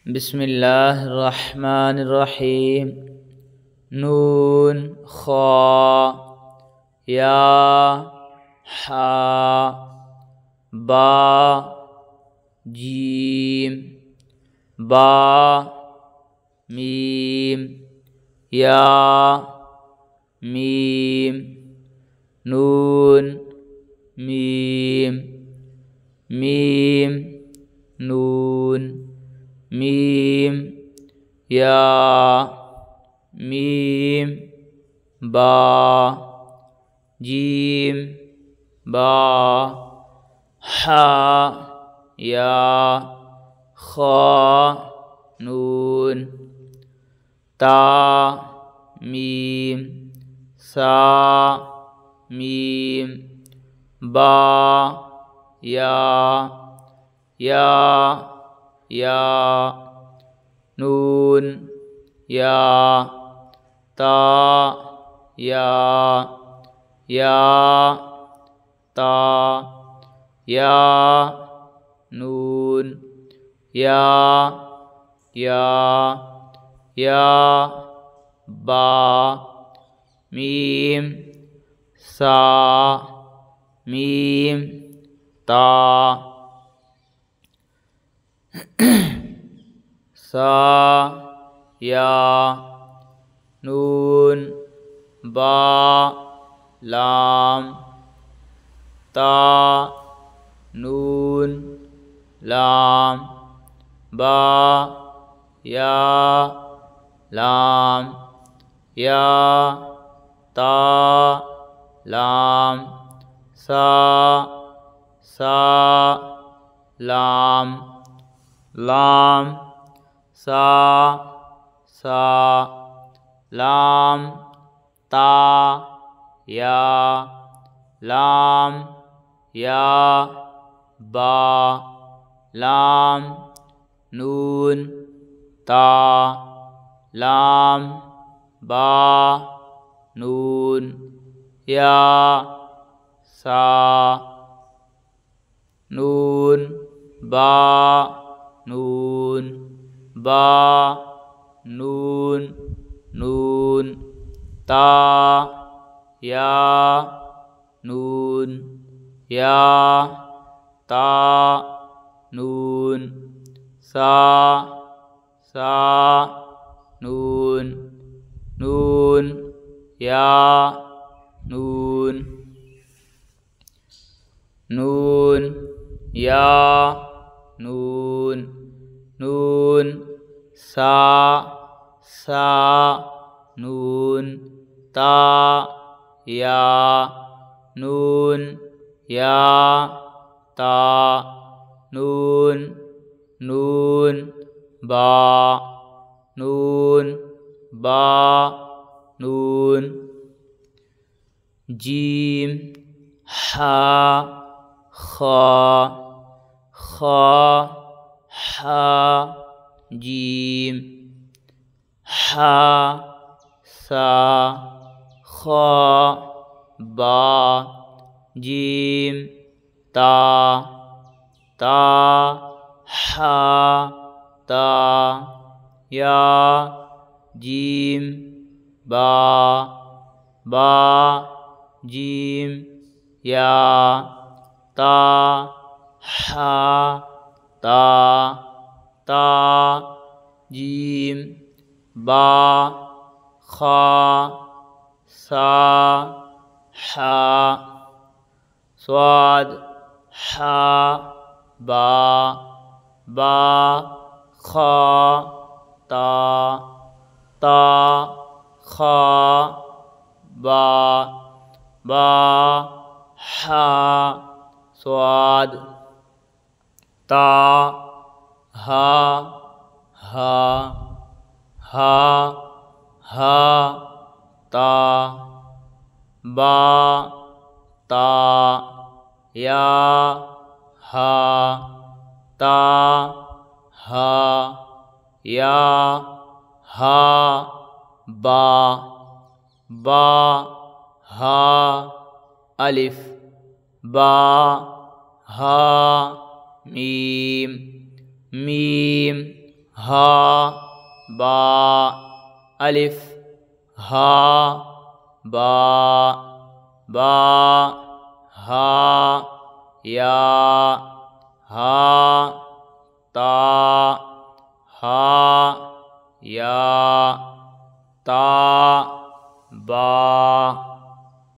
बिस्मिल्लाहिर्रहमानिर्रहीम। नून खा या हा बा जीम बा मीम या मीम नून मीम मीम नून मीम या मीम बा जीम बा हा या खा नून ता मीम सा मीम बा या नून या ता या ता या नून या बा मीम सा मीम ता सा या नून बा लाम ता नून लाम बा या लाम या ता लाम सा लाम लाम सा लाम ता या लाम या बा लाम नून ता लाम बा नून या सा नून बा नून नून ता या नून या ता नून सा नून या नून या नून सा नून ता या नून या ता नून बा नून जीम हा खा हा जीम हा सा खा बा जीम ता हा ता या जीम बा जीम या ता हा ता जीम बा खा सा हा स्वाद हा बा खा ता खा बा हा स्वाद ता हा ता बा ता या हा ता या बा हा अलिफ बा हा मीम हा बा अलिफ हा बा बा हा या हा ता हा या ता बा।